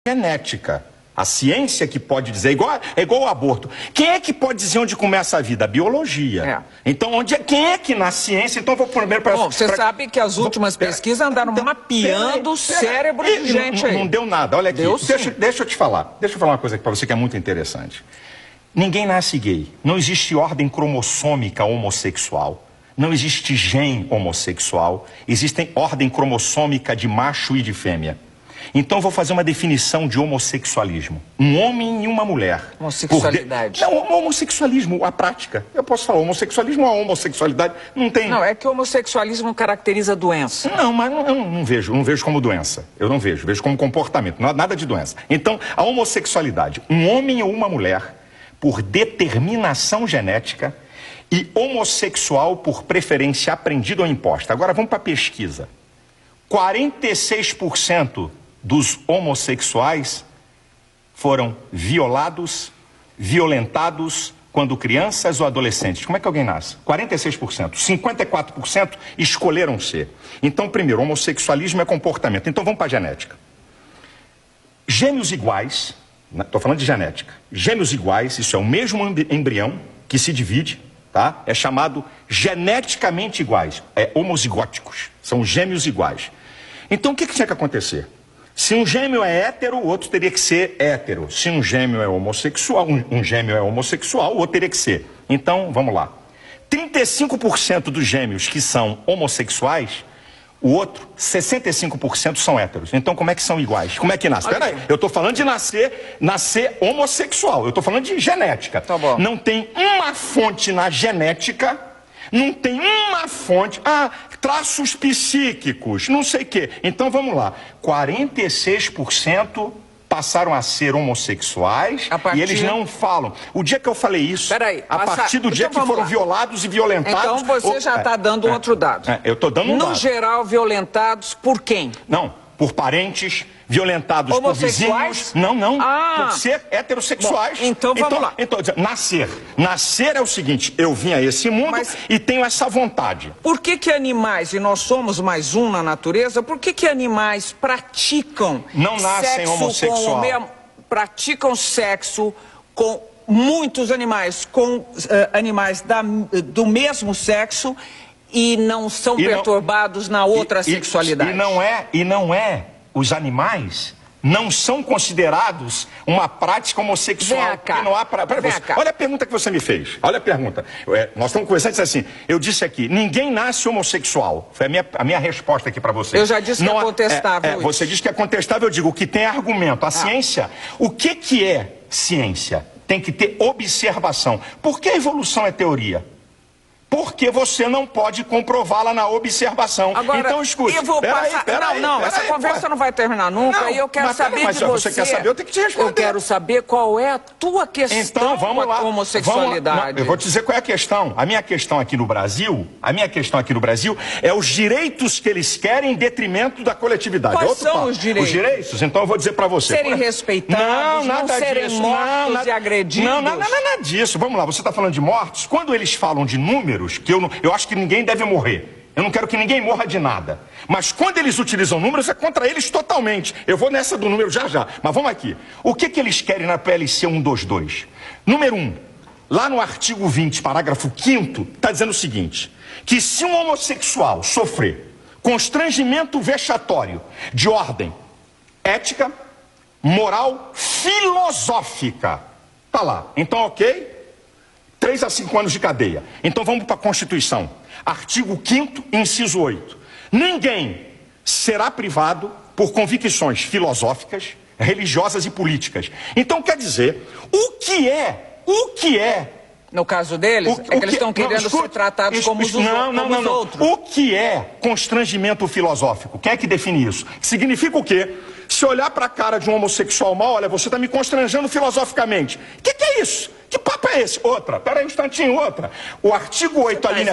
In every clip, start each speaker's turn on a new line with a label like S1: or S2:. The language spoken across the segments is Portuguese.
S1: genética. A ciência que pode dizer, é igual ao aborto. Quem é que pode dizer onde começa a vida? A biologia. Então, quem é que na ciência? Então, eu vou primeiro para...
S2: Bom, você sabe que as últimas pesquisas andaram mapeando o cérebro de gente aí.
S1: Não deu nada. Olha aqui, deixa eu te falar. Deixa eu falar uma coisa aqui para você que é muito interessante. Ninguém nasce gay. Não existe ordem cromossômica homossexual. Não existe gene homossexual. Existe ordem cromossômica de macho e de fêmea. Então eu vou fazer uma definição de homossexualismo. Um homem e uma mulher.
S2: Homossexualidade.
S1: Não, homossexualismo, a prática. Eu posso falar homossexualismo ou a homossexualidade, não tem...
S2: Não, é que o homossexualismo caracteriza doença.
S1: Não, mas eu não vejo como doença. Eu não vejo como comportamento, nada de doença. Então, a homossexualidade, um homem ou uma mulher, por determinação genética, e homossexual por preferência aprendida ou imposta. Agora vamos para a pesquisa. 46% dos homossexuais foram violados, violentados quando crianças ou adolescentes. Como é que alguém nasce? 46%. 54% escolheram ser. Então, primeiro, homossexualismo é comportamento. Então, vamos para a genética. Gêmeos iguais, estou falando de genética. Gêmeos iguais, isso é o mesmo embrião que se divide, tá? É chamado geneticamente iguais. É homozigóticos. São gêmeos iguais. Então, o que tinha que acontecer? Se um gêmeo é hétero, o outro teria que ser hétero. Se um gêmeo é homossexual, o outro teria que ser. Então, vamos lá. 35% dos gêmeos que são homossexuais, o outro, 65% são héteros. Então, como é que são iguais? Como é que nasce? Peraí, eu estou falando de nascer homossexual. Eu estou falando de genética.
S2: Tá bom.
S1: Não tem uma fonte na genética, não tem uma fonte... traços psíquicos, não sei o quê. Então, vamos lá. 46% passaram a ser homossexuais e eles não falam. O dia que eu falei isso, a partir do dia que foram violados e violentados...
S2: Então, você já está dando outro dado.
S1: Eu estou dando um dado.
S2: No geral, violentados por quem?
S1: Não, por parentes... violentados por vizinhos, por ser heterossexuais.
S2: Bom, então vamos lá.
S1: Então, nascer é o seguinte, eu vim a esse mundo e tenho essa vontade.
S2: Por que animais, e nós somos mais um na natureza, por que animais praticam
S1: não nascem homossexual?
S2: Praticam sexo com muitos animais, com animais do mesmo sexo e não são perturbados na outra sexualidade?
S1: E não é. Os animais não são considerados uma prática homossexual.
S2: Vem cá.
S1: Não há olha a pergunta que você me fez. Olha a pergunta. Nós estamos conversando e disse assim, eu disse aqui, ninguém nasce homossexual. Foi a minha resposta aqui para você.
S2: Eu já disse que é contestável.
S1: Você disse que é contestável, eu digo, o que tem argumento. A ciência, o que é ciência? Tem que ter observação. Por que a evolução é teoria? Porque você não pode comprová-la na observação.
S2: Agora,
S1: então, escute.
S2: Eu vou passar... essa conversa não vai terminar nunca. E eu quero saber de você.
S1: Você quer saber, eu tenho que te responder.
S2: Eu quero saber qual é a tua questão com a homossexualidade.
S1: Eu vou te dizer qual é a questão. A minha questão aqui no Brasil, é os direitos que eles querem em detrimento da coletividade.
S2: Quais são os direitos?
S1: Os direitos? Então eu vou dizer pra você.
S2: Serem respeitados, não serem mortos e agredidos.
S1: Não, nada disso. Vamos lá, você tá falando de mortos? Quando eles falam de números, que eu acho que ninguém deve morrer. Eu não quero que ninguém morra de nada. Mas quando eles utilizam números, é contra eles totalmente. Eu vou nessa do número já. Mas vamos aqui. O que eles querem na PLC 122? Número 1. Lá no artigo 20, parágrafo 5º, está dizendo o seguinte. Que se um homossexual sofrer constrangimento vexatório de ordem ética, moral, filosófica. Tá lá. Então, ok? 3 a 5 anos de cadeia. Então vamos para a Constituição. Artigo 5º, inciso 8. Ninguém será privado por convicções filosóficas, religiosas e políticas. Então quer dizer, o que é...
S2: No caso deles, que eles estão querendo ser tratados como os outros.
S1: O que é constrangimento filosófico? Quem é que define isso? Significa o quê? Se olhar para a cara de um homossexual mal, olha, você está me constrangendo filosoficamente. O que é isso? Que papo é esse? Pera aí um instantinho, O artigo 8 ali, né?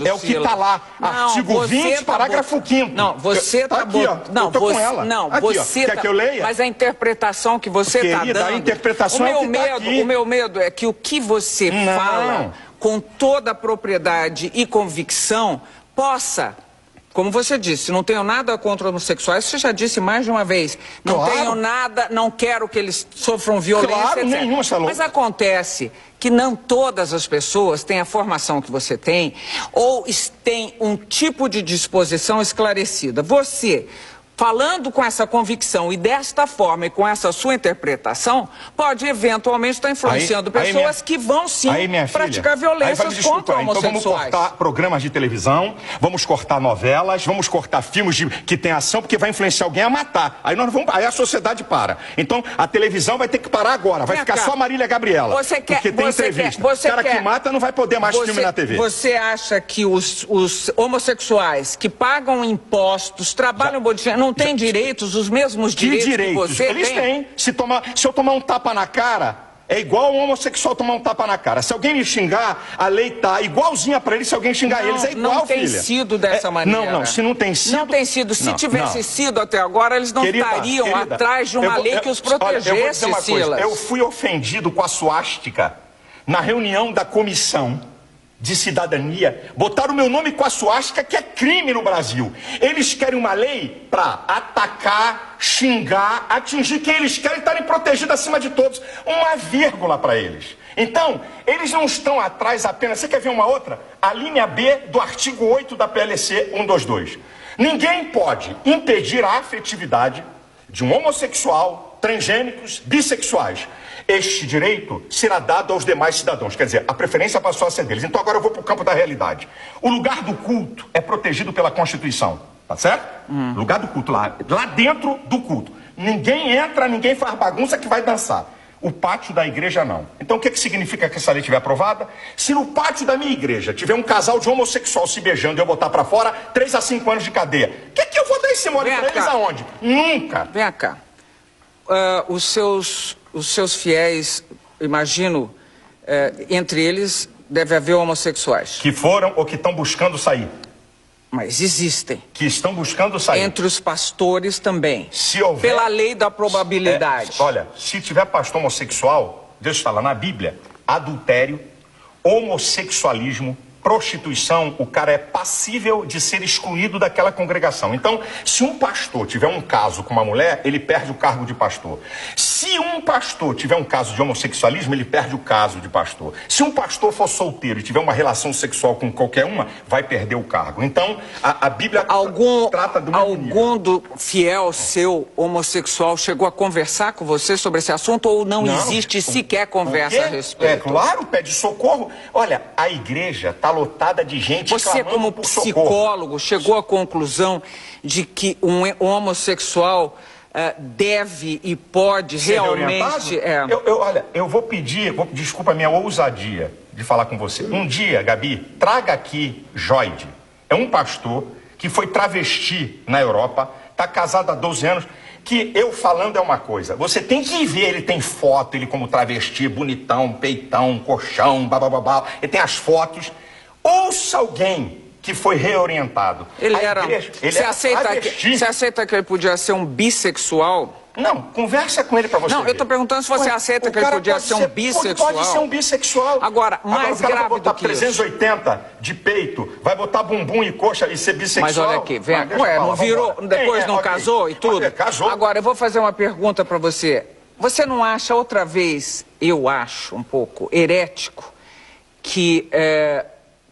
S1: É o que está lá. Artigo 20, parágrafo 5º.
S2: Não, você está
S1: botando. Não, eu tô com ela.
S2: Não,
S1: aqui,
S2: você
S1: quer que eu leia?
S2: Mas a interpretação que você está dando...
S1: A interpretação
S2: o meu medo é que o que você fala, com toda a propriedade e convicção, possa como você disse, não tenho nada contra homossexuais, você já disse mais de uma vez. Não
S1: Claro.
S2: tenho nada, não quero que eles sofram violência,
S1: Claro,
S2: etc.
S1: nenhuma, Salom.
S2: Mas acontece que não todas as pessoas têm a formação que você tem ou têm um tipo de disposição esclarecida. Você, falando com essa convicção e desta forma e com essa sua interpretação, pode eventualmente estar influenciando pessoas que vão sim praticar violências contra homossexuais.
S1: Então vamos cortar programas de televisão, vamos cortar novelas, vamos cortar filmes que tem ação, porque vai influenciar alguém a matar. Aí a sociedade para. Então a televisão vai ter que parar agora, vai ficar só Marília Gabriela. Porque tem entrevista. O cara que mata não vai poder mais filme na TV.
S2: Você acha que os homossexuais que pagam impostos, trabalham não têm direitos, os mesmos direitos que você
S1: Eles têm. Se eu tomar um tapa na cara, é igual um homossexual tomar um tapa na cara. Se alguém me xingar, a lei tá igualzinha pra eles. Se alguém xingar eles, é igual,
S2: não tem
S1: filha.
S2: sido dessa maneira.
S1: Não, se não tem sido...
S2: Não tem sido. Se tivesse sido até agora, eles não estariam atrás de uma lei que os protegesse, Silas.
S1: Eu fui ofendido com a suástica na reunião da comissão de cidadania, botaram o meu nome com a suástica, que é crime no Brasil. Eles querem uma lei para atacar, xingar, atingir quem eles querem, estarem protegidos acima de todos. Uma vírgula para eles. Então, eles não estão atrás apenas... Você quer ver uma outra? A linha B do artigo 8 da PLC 122. Ninguém pode impedir a afetividade de um homossexual, transgênicos, bissexuais. Este direito será dado aos demais cidadãos. Quer dizer, a preferência passou a ser deles. Então agora eu vou para o campo da realidade. O lugar do culto é protegido pela Constituição. Tá certo? Lugar do culto, lá dentro do culto. Ninguém entra, ninguém faz bagunça que vai dançar. O pátio da igreja não. Então o que significa que essa lei estiver aprovada? Se no pátio da minha igreja tiver um casal de homossexual se beijando e eu botar para fora, 3 a 5 anos de cadeia. O que eu vou dar esse mole para eles aonde? Nunca.
S2: Vem cá. Os seus fiéis, imagino, entre eles deve haver homossexuais.
S1: Que foram ou que estão buscando sair.
S2: Mas existem.
S1: Que estão buscando sair.
S2: Entre os pastores também.
S1: Se houver...
S2: Pela lei da probabilidade.
S1: Olha, se tiver pastor homossexual, Deus fala na Bíblia, adultério, homossexualismo, prostituição, o cara é passível de ser excluído daquela congregação. Então, se um pastor tiver um caso com uma mulher, ele perde o cargo de pastor. Se um pastor tiver um caso de homossexualismo, ele perde o caso de pastor. Se um pastor for solteiro e tiver uma relação sexual com qualquer uma, vai perder o cargo. Então, a Bíblia trata do mesmo nível.
S2: Algum do fiel seu homossexual chegou a conversar com você sobre esse assunto ou não existe sequer conversa a respeito?
S1: É claro, pede socorro. Olha, a igreja está lotada de gente
S2: Você, como psicólogo, chegou à conclusão de que um homossexual deve e pode realmente...
S1: Olha, eu vou pedir, desculpa a minha ousadia de falar com você. Um dia, Gabi, traga aqui Joide. É um pastor que foi travesti na Europa, está casado há 12 anos, que eu falando é uma coisa. Você tem que ver, ele tem foto, ele como travesti, bonitão, peitão, colchão, babababá, ele tem as fotos. Ouça alguém que foi reorientado.
S2: Você aceita que ele podia ser um bissexual?
S1: Não, conversa com ele pra você ver.
S2: Eu tô perguntando se você aceita que ele podia ser um bissexual.
S1: Pode ser um bissexual.
S2: Agora, mais grave
S1: vai botar
S2: do que
S1: 380 de peito, vai botar bumbum e coxa e ser bissexual.
S2: Mas olha aqui, não virou, depois não casou e tudo?
S1: Casou.
S2: Agora, eu vou fazer uma pergunta pra você. Você não acha outra vez, eu acho um pouco herético, que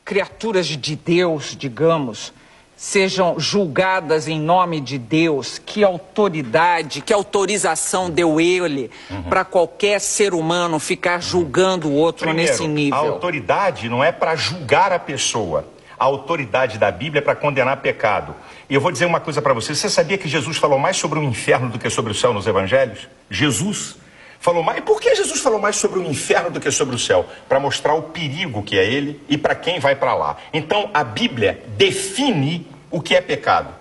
S2: criaturas de Deus, digamos, sejam julgadas em nome de Deus? Que autoridade, que autorização deu ele para qualquer ser humano ficar julgando o outro nesse nível?
S1: A autoridade não é para julgar a pessoa. A autoridade da Bíblia é para condenar pecado. E eu vou dizer uma coisa para você. Você sabia que Jesus falou mais sobre o inferno do que sobre o céu nos evangelhos? Jesus falou mais. E por que Jesus falou mais sobre o inferno do que sobre o céu? Para mostrar o perigo que é ele e para quem vai para lá. Então a Bíblia define o que é pecado.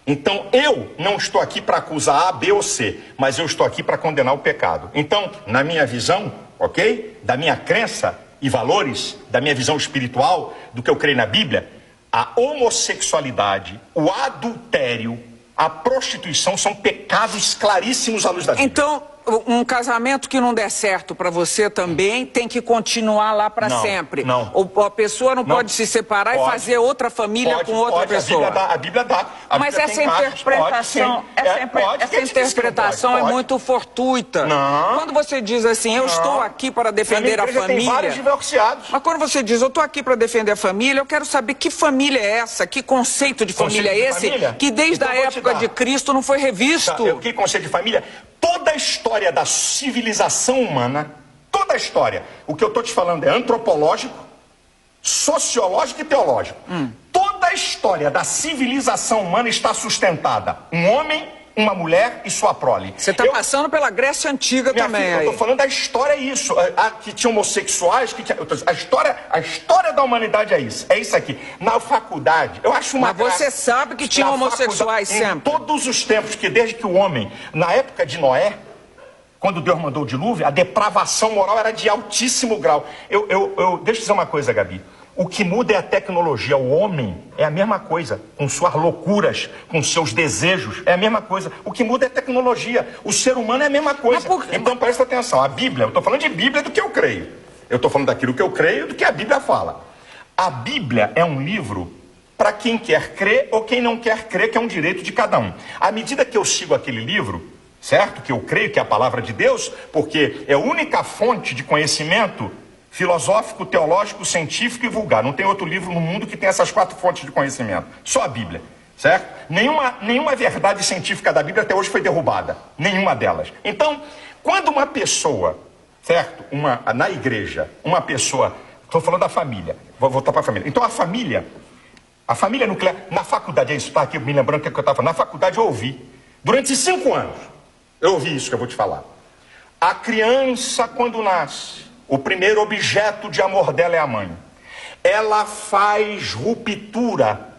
S1: Então eu não estou aqui para acusar A, B ou C, mas eu estou aqui para condenar o pecado. Então, na minha visão, ok? Da minha crença e valores, da minha visão espiritual, do que eu creio na Bíblia, a homossexualidade, o adultério, a prostituição são pecados claríssimos à luz da Bíblia.
S2: Então, um casamento que não der certo para você também tem que continuar lá para sempre.
S1: Não.
S2: Ou a pessoa não pode se separar e fazer outra família com outra pessoa.
S1: A Bíblia dá.
S2: Mas essa interpretação, essa interpretação é muito fortuita.
S1: Não.
S2: Quando você diz assim, eu estou aqui para defender a família.
S1: Tem vários divorciados.
S2: Mas quando você diz, eu estou aqui para defender a família, eu quero saber que família é essa, que conceito de família é esse, que desde a época de Cristo não foi revisto.
S1: Que conceito de família? Toda a história da civilização humana, toda a história, o que eu estou te falando é antropológico, sociológico e teológico. Toda a história da civilização humana está sustentada. Um homem, uma mulher e sua prole.
S2: Você está passando pela Grécia Antiga também.
S1: Filha, eu estou falando da história, é isso. Que tinha homossexuais, a história da humanidade é isso. É isso aqui. Na faculdade, eu acho uma
S2: Mas você sabe que tinha homossexuais sempre.
S1: Em todos os tempos, que desde que o homem, na época de Noé, quando Deus mandou o dilúvio, a depravação moral era de altíssimo grau. Deixa eu dizer uma coisa, Gabi. O que muda é a tecnologia. O homem é a mesma coisa, com suas loucuras, com seus desejos, é a mesma coisa. O que muda é a tecnologia. O ser humano é a mesma coisa. Então presta atenção, a Bíblia, eu estou falando de Bíblia do que eu creio. Eu estou falando daquilo que eu creio do que a Bíblia fala. A Bíblia é um livro para quem quer crer ou quem não quer crer, que é um direito de cada um. À medida que eu sigo aquele livro, certo? Que eu creio que é a palavra de Deus, porque é a única fonte de conhecimento filosófico, teológico, científico e vulgar. Não tem outro livro no mundo que tenha essas 4 fontes de conhecimento. Só a Bíblia, certo? Nenhuma verdade científica da Bíblia até hoje foi derrubada. Nenhuma delas. Então, quando uma pessoa, certo? Na igreja, uma pessoa... Estou falando da família. Vou voltar para a família. Então, a família nuclear... Na faculdade, é isso, tá aqui me lembrando o que eu estava falando. Na faculdade eu ouvi. Durante 5 anos, eu ouvi isso que eu vou te falar. A criança, quando nasce... O primeiro objeto de amor dela é a mãe. Ela faz ruptura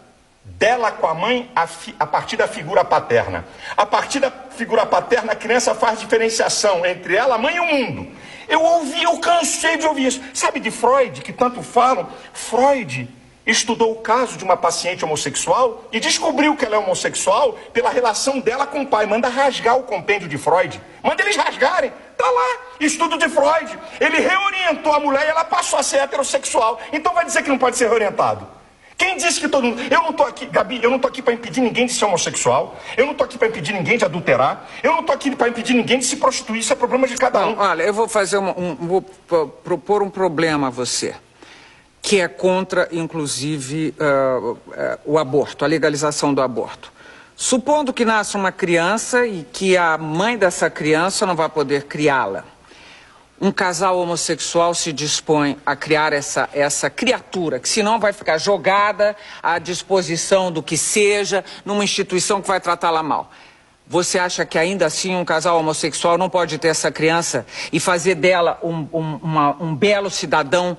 S1: dela com a mãe a partir da figura paterna. A partir da figura paterna, a criança faz diferenciação entre ela, a mãe e o mundo. Eu cansei de ouvir isso. Sabe de Freud, que tanto falam? Freud estudou o caso de uma paciente homossexual e descobriu que ela é homossexual pela relação dela com o pai. Manda rasgar o compêndio de Freud. Manda eles rasgarem. Tá lá, estudo de Freud. Ele reorientou a mulher e ela passou a ser heterossexual. Então vai dizer que não pode ser reorientado? Quem disse que todo mundo... Eu não tô aqui, Gabi, eu não tô aqui para impedir ninguém de ser homossexual. Eu não tô aqui para impedir ninguém de adulterar. Eu não tô aqui para impedir ninguém de se prostituir. Isso é problema de cada um.
S2: Olha, eu vou fazer vou propor um problema a você, que é contra, inclusive, o aborto, a legalização do aborto. Supondo que nasça uma criança e que a mãe dessa criança não vai poder criá-la. Um casal homossexual se dispõe a criar essa criatura, que senão vai ficar jogada à disposição do que seja, numa instituição que vai tratá-la mal. Você acha que ainda assim um casal homossexual não pode ter essa criança e fazer dela um belo cidadão,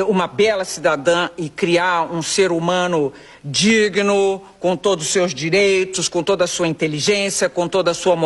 S2: uma bela cidadã, e criar um ser humano digno, com todos os seus direitos, com toda a sua inteligência, com toda a sua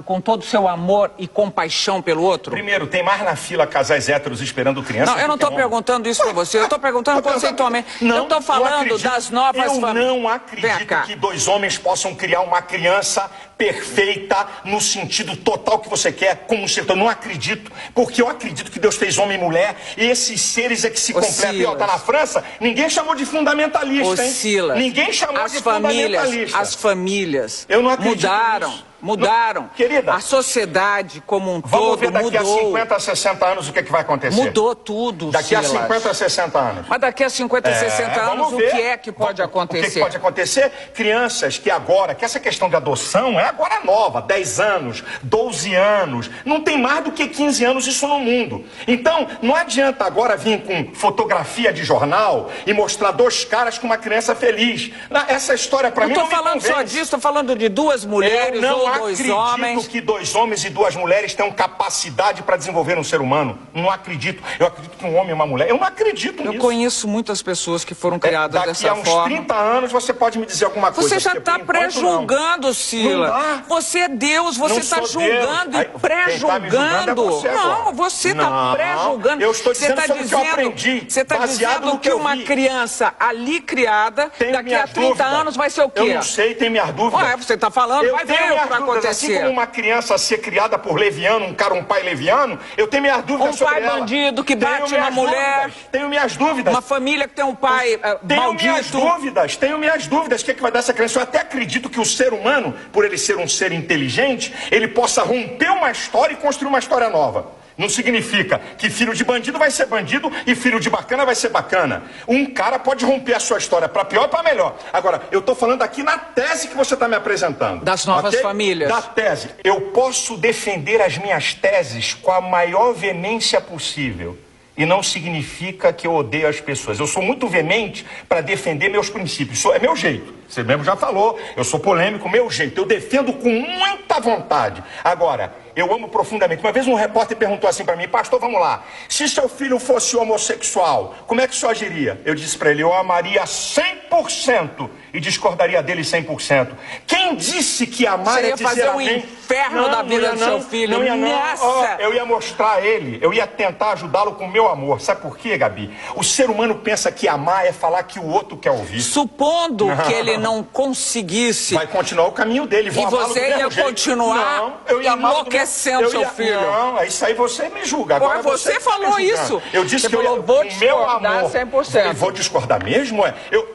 S2: com todo o seu amor e compaixão pelo outro?
S1: Primeiro, tem mais na fila casais héteros esperando criança?
S2: Não, eu não estou perguntando isso para você, eu estou perguntando conceitualmente. Eu estou falando das novas famílias.
S1: Eu não acredito que 2 homens possam criar uma criança perfeita no sentido total que você quer, como um ser. Eu não acredito, porque eu acredito que Deus fez homem e mulher, e esses seres é que se completam. E ó, tá na França, ninguém chamou de fundamentalista, hein? Ninguém chamou de fundamentalista.
S2: As famílias
S1: eu não acredito
S2: mudaram.
S1: nisso.
S2: Mudaram.
S1: Querida,
S2: a sociedade como um todo mudou.
S1: Vamos ver daqui a 50, a 60 anos o que vai acontecer.
S2: Mudou tudo,
S1: daqui a 50, a 60 anos.
S2: Mas daqui a 50, 60 anos, o que é que pode acontecer?
S1: O que pode acontecer? Crianças que agora, que essa questão de adoção é agora nova, 10 anos, 12 anos, não tem mais do que 15 anos isso no mundo. Então, não adianta agora vir com fotografia de jornal e mostrar 2 caras com uma criança feliz. Essa história pra mim não me convence.
S2: Não estou falando só disso, estou falando de 2 mulheres ou 2 homens. Eu não acredito
S1: que 2 homens e 2 mulheres tenham capacidade para desenvolver um ser humano. Não acredito. Eu acredito que um homem e uma mulher... Eu não acredito nisso.
S2: Eu conheço muitas pessoas que foram criadas dessa forma.
S1: Daqui a uns 30 anos você pode me dizer alguma coisa.
S2: Você já está pré-julgando, Sila.
S1: falar.
S2: Você é Deus, você está julgando e pré-julgando. Não, você está pré-julgando.
S1: Eu estou dizendo
S2: tá
S1: sobre o que eu aprendi.
S2: Você está dizendo que uma criança ali criada, daqui a 30 anos vai ser o quê?
S1: Eu não sei, tem minhas dúvidas.
S2: Ué, você está falando, vai ver o que vai acontecer.
S1: Assim como uma criança ser criada por leviano, um pai leviano, eu tenho minhas dúvidas sobre ela.
S2: Um pai bandido que bate na mulher.
S1: Tenho minhas dúvidas.
S2: Uma família que tem um pai maldito.
S1: Tenho minhas dúvidas. O que é que vai dar essa criança? Eu até acredito que o ser humano, por ele ser um ser inteligente, ele possa romper uma história e construir uma história nova. Não significa que filho de bandido vai ser bandido e filho de bacana vai ser bacana. Um cara pode romper a sua história para pior e para melhor. Agora, eu estou falando aqui na tese que você está me apresentando.
S2: Das novas famílias.
S1: Da tese. Eu posso defender as minhas teses com a maior veemência possível. E não significa que eu odeio as pessoas. Eu sou muito veemente para defender meus princípios. É meu jeito. Você mesmo já falou. Eu sou polêmico, meu jeito. Eu defendo com muita vontade. Agora, eu amo profundamente. Uma vez um repórter perguntou assim para mim: pastor, vamos lá. Se seu filho fosse homossexual, como é que o senhor agiria? Eu disse para ele: eu amaria 100% e discordaria dele 100%. Quem disse que amar é dizer
S2: fazer um
S1: amém?
S2: inferno da vida do seu filho.
S1: Não ia não.
S2: Nossa.
S1: Eu ia mostrar a ele, eu ia tentar ajudá-lo com o meu amor. Sabe por quê, Gabi? O ser humano pensa que amar é falar que o outro quer ouvir.
S2: Supondo que ele não conseguisse.
S1: Vai continuar o caminho dele.
S2: E você ia continuar enlouquecendo seu filho.
S1: Não, isso aí você me julga. Agora
S2: você falou isso.
S1: Eu disse que
S2: eu vou discordar 100%.
S1: Eu vou discordar mesmo?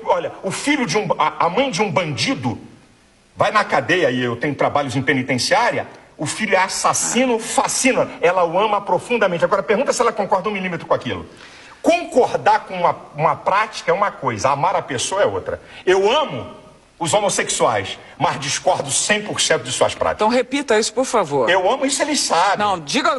S1: Olha, o filho de a mãe de um bandido vai na cadeia e eu tenho trabalhos em penitenciária. O filho é assassino, fascina. Ela o ama profundamente. Agora pergunta se ela concorda 1 milímetro com aquilo. Concordar com uma prática é uma coisa, amar a pessoa é outra. Eu amo os homossexuais, mas discordo 100% de suas práticas.
S2: Então repita isso, por favor.
S1: Eu amo isso, eles sabem.
S2: Não, diga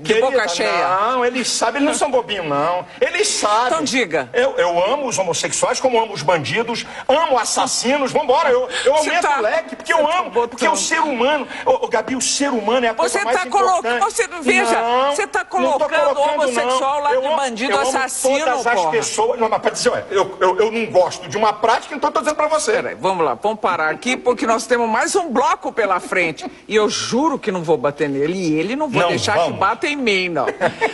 S2: de boca cheia.
S1: Não, eles sabem, eles não são bobinhos, não. Eles sabem.
S2: Então diga.
S1: Eu amo os homossexuais, como amo os bandidos, amo assassinos, vambora, eu aumento o leque, porque eu amo, porque o ser humano, Gabi, o ser humano é a coisa mais importante.
S2: Veja, você está colocando o homossexual lá de bandido, assassino,
S1: todas as pessoas, não, mas para dizer, eu não gosto de uma prática, então estou dizendo para você.
S2: Peraí, vamos lá, vamos parar aqui, porque nós temos mais um bloco pela frente. E eu juro que não vou bater nele, e ele não vou deixar que bata em mim, não.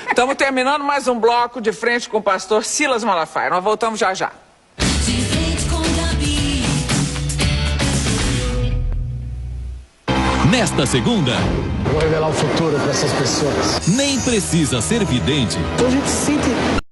S2: Estamos terminando mais um bloco de frente com o pastor Silas Malafaia. Nós voltamos já já.
S3: De frente com Gabi.
S4: Nesta segunda,
S5: Vou revelar o futuro para essas pessoas.
S4: nem precisa ser vidente
S5: Então a gente se sente